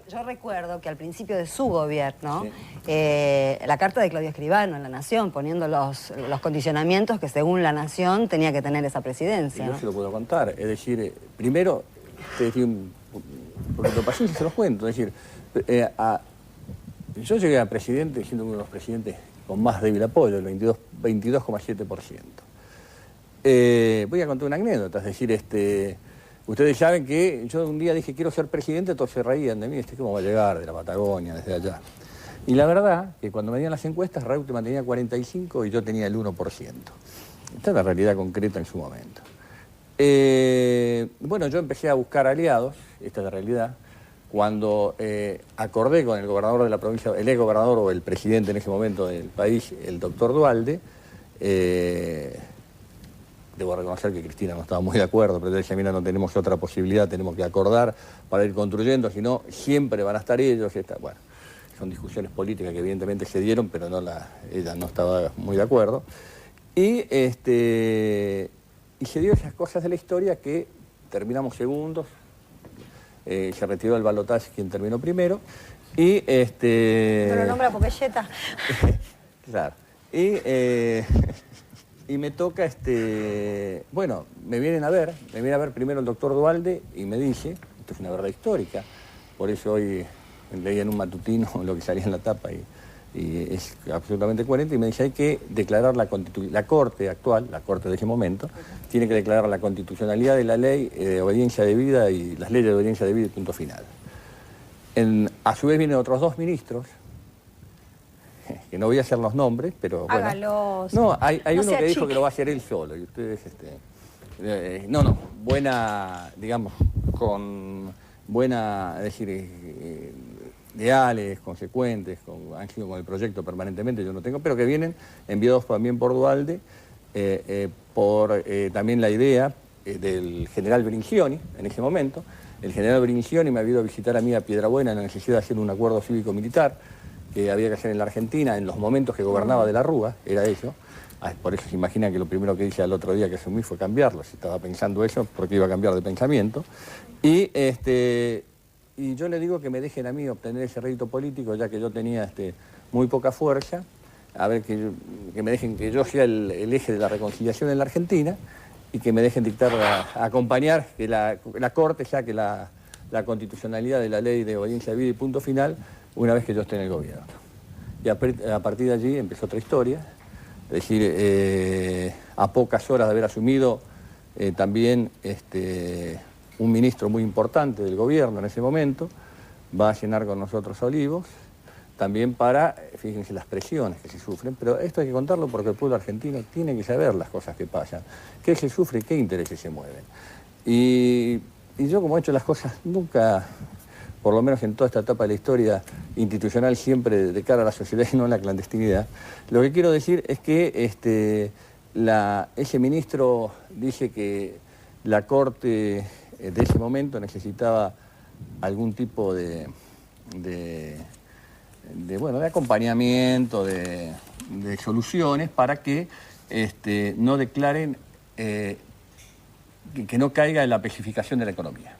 Yo recuerdo que al principio de su gobierno, sí, la carta de Claudio Escribano en La Nación, poniendo los condicionamientos que según La Nación tenía que tener esa presidencia, yo ¿no? se lo puedo contar. Es decir, primero, porque lo pasé y se los cuento. Es decir, yo llegué a presidente siendo uno de los presidentes con más débil apoyo, el 22,7%. Voy a contar una anécdota, es decir, ustedes saben que yo un día dije quiero ser presidente, todos se reían de mí, ¿cómo va a llegar de la Patagonia, desde allá? Y la verdad que cuando me dieron las encuestas, Raúl mantenía 45 y yo tenía el 1%. Esta es la realidad concreta en su momento. Bueno, yo empecé a buscar aliados, esta es la realidad, cuando acordé con el gobernador de la provincia, el ex gobernador o el presidente en ese momento del país, el doctor Duhalde. Debo reconocer que Cristina no estaba muy de acuerdo, pero decía, mira, no tenemos otra posibilidad, tenemos que acordar para ir construyendo, si no, siempre van a estar ellos. Bueno, son discusiones políticas que evidentemente se dieron, pero ella no estaba muy de acuerdo. Y se dio esas cosas de la historia que terminamos segundos, se retiró el balotaje quien terminó primero, y ¿No lo nombra Popeyeta? Claro. Y me toca, bueno, me viene a ver primero el doctor Duhalde y me dice, esto es una verdad histórica, por eso hoy leí en un matutino lo que salía en la tapa y es absolutamente coherente, y me dice hay que declarar la Corte actual, la Corte de ese momento, tiene que declarar la constitucionalidad de la ley de obediencia debida y las leyes de obediencia debida y punto final. A su vez vienen otros dos ministros, que no voy a hacer los nombres, pero bueno. Hágalos. No, hay uno que dijo que lo va a hacer él solo, y ustedes, buena, digamos, con buena, es decir, leales, consecuentes, han sido con el proyecto permanentemente, yo no tengo, pero que vienen enviados también por Duhalde, por también la idea del general Brincioni, en ese momento. El general Brincioni me ha ido a visitar a mí a Piedrabuena en la necesidad de hacer un acuerdo cívico-militar que había que hacer en la Argentina en los momentos que gobernaba de la Rúa, era eso. Por eso se imagina que lo primero que hice al otro día que asumí fue cambiarlo. Si estaba pensando eso, porque iba a cambiar de pensamiento. Y yo le digo que me dejen a mí obtener ese rédito político, ya que yo tenía muy poca fuerza, a ver que me dejen que yo sea el eje de la reconciliación en la Argentina y que me dejen dictar, acompañar que la Corte saque la constitucionalidad de la ley de obediencia debida y punto final una vez que yo esté en el gobierno. Y a partir de allí empezó otra historia, es decir, a pocas horas de haber asumido también un ministro muy importante del gobierno en ese momento, va a cenar con nosotros a Olivos, también para, fíjense las presiones que se sufren, pero esto hay que contarlo porque el pueblo argentino tiene que saber las cosas que pasan, qué se sufre y qué intereses se mueven. Y yo, como he hecho las cosas, nunca, por lo menos en toda esta etapa de la historia institucional, siempre de cara a la sociedad y no a la clandestinidad, lo que quiero decir es que ese ministro dice que la Corte de ese momento necesitaba algún tipo de acompañamiento, de soluciones para que no declaren, que no caiga en la especificación de la economía.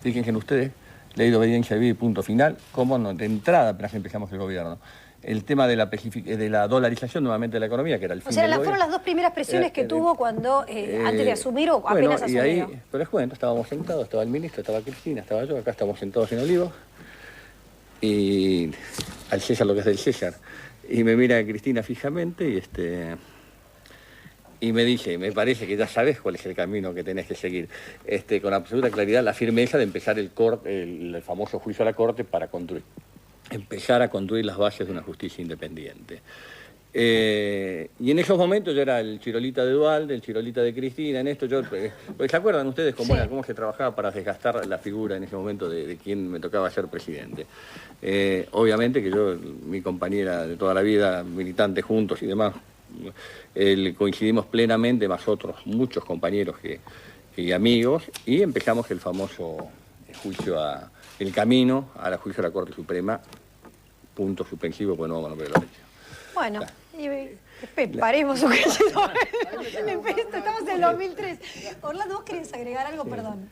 Fíjense ustedes, ley de obediencia debida y punto final, cómo de entrada apenas empezamos el gobierno. El tema de la dolarización nuevamente de la economía, que era el fin del gobierno. Fueron las dos primeras presiones que tuvo cuando, antes de asumir o apenas asumió. Y ahí, pero les cuento, estábamos sentados, estaba el ministro, estaba Cristina, estaba yo, acá estábamos sentados en Olivos, y al César lo que es del César. Y me mira Cristina fijamente y me dice, me parece que ya sabes cuál es el camino que tenés que seguir. Con absoluta claridad, la firmeza de empezar el famoso juicio a la Corte para empezar a construir las bases de una justicia independiente. Y en esos momentos yo era el chirolita de Duhalde, el chirolita de Cristina, en esto ¿se acuerdan ustedes cómo se trabajaba para desgastar la figura en ese momento de quien me tocaba ser presidente? Obviamente que mi compañera de toda la vida, militante juntos y demás, coincidimos plenamente, más otros muchos compañeros y amigos, y empezamos el famoso juicio el camino a la juicio a la Corte Suprema, punto suspensivo, pues no vamos a nombrar la fecha. Bueno, paremos un cachito. Estamos en el 2003. Orlando, ¿vos querés agregar algo? Sí. Perdón.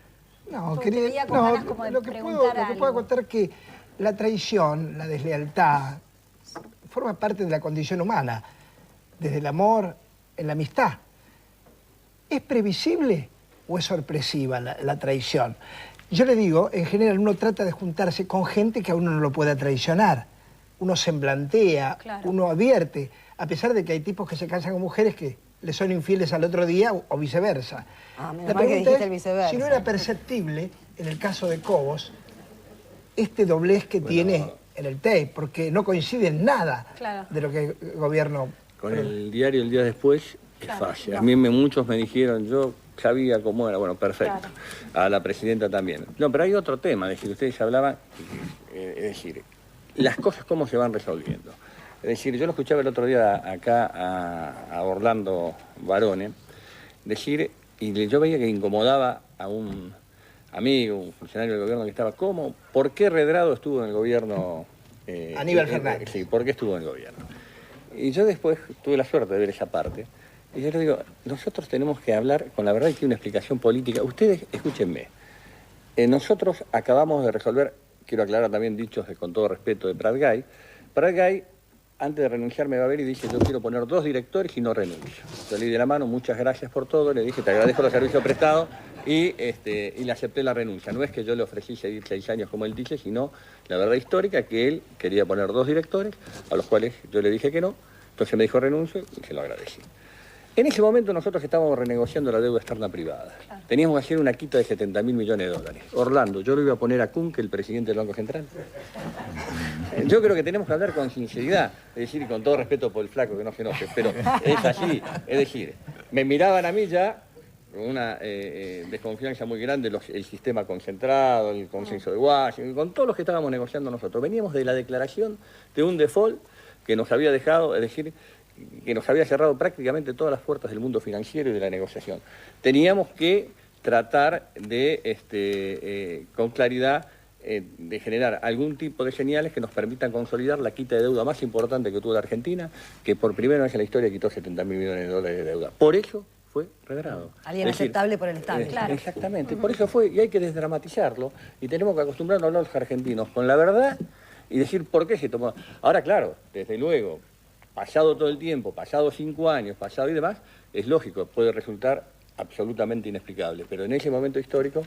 No, lo que puedo contar es que la traición, la deslealtad, forma parte de la condición humana, desde el amor, en la amistad. ¿Es previsible o es sorpresiva la traición? Yo le digo, en general uno trata de juntarse con gente que a uno no lo pueda traicionar. Uno semblantea, claro, uno advierte, a pesar de que hay tipos que se casan con mujeres que le son infieles al otro día o viceversa. La pregunta es, viceversa, si no era perceptible, en el caso de Cobos, este doblez que tiene en el tape, porque no coincide en nada, claro, de lo que el gobierno... Con el diario el día después es fácil. No. A mí muchos me dijeron, yo sabía cómo era, bueno, perfecto. Claro. A la presidenta también. No, pero hay otro tema, es decir, ustedes hablaban, es decir, las cosas cómo se van resolviendo. Es decir, yo lo escuchaba el otro día acá a Orlando Barone decir, y yo veía que incomodaba a un amigo, un funcionario del gobierno que estaba, ¿cómo? ¿Por qué Redrado estuvo en el gobierno? Aníbal Fernández. Sí, ¿por qué estuvo en el gobierno? Y yo después tuve la suerte de ver esa parte, y yo le digo, nosotros tenemos que hablar con la verdad y que una explicación política. Ustedes, escúchenme, nosotros acabamos de resolver, quiero aclarar también dichos con todo respeto de Prat Gay. Prat Gay, antes de renunciar, me va a ver y dice, yo quiero poner 2 directores y no renuncio. Yo le di de la mano, muchas gracias por todo, le dije, te agradezco los servicios prestados y le acepté la renuncia. No es que yo le ofrecí seguir 6 años como él dice, sino la verdad histórica que él quería poner 2 directores, a los cuales yo le dije que no, entonces me dijo renuncio y se lo agradecí. En ese momento nosotros estábamos renegociando la deuda externa privada. Claro. Teníamos que hacer una quita de 70.000 millones de dólares. Orlando, yo lo iba a poner a Kuhn, que el presidente del Banco Central. Yo creo que tenemos que hablar con sinceridad, es decir, con todo respeto por el flaco, que no se enoje, pero es así. Es decir, me miraban a mí ya con una desconfianza muy grande el sistema concentrado, el consenso de Washington, con todos los que estábamos negociando nosotros. Veníamos de la declaración de un default que nos había dejado, es decir, que nos había cerrado prácticamente todas las puertas del mundo financiero y de la negociación. Teníamos que tratar de, con claridad, de generar algún tipo de señales que nos permitan consolidar la quita de deuda más importante que tuvo la Argentina, que por primera vez en la historia quitó 70.000 millones de dólares de deuda. Por eso fue Redrado. Alguien aceptable por el Estado. Claro. Exactamente, por eso fue, y hay que desdramatizarlo, y tenemos que acostumbrarnos a hablar los argentinos con la verdad y decir por qué se tomó. Ahora, claro, desde luego, pasado todo el tiempo, pasado 5 años, pasado y demás, es lógico, puede resultar absolutamente inexplicable. Pero en ese momento histórico,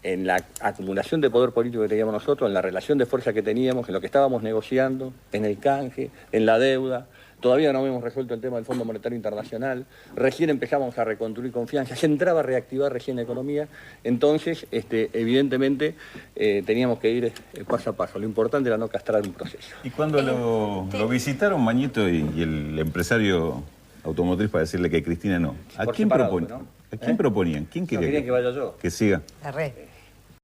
en la acumulación de poder político que teníamos nosotros, en la relación de fuerza que teníamos, en lo que estábamos negociando, en el canje, en la deuda, todavía no habíamos resuelto el tema del Fondo Monetario Internacional, recién empezamos a reconstruir confianza, se entraba a reactivar recién la economía, entonces, evidentemente, teníamos que ir paso a paso. Lo importante era no castrar un proceso. Y cuando lo visitaron Mañito y el empresario automotriz para decirle que Cristina no, ¿a quién proponían? ¿A quién proponían? ¿Quién quería que vaya yo? Que siga. La red.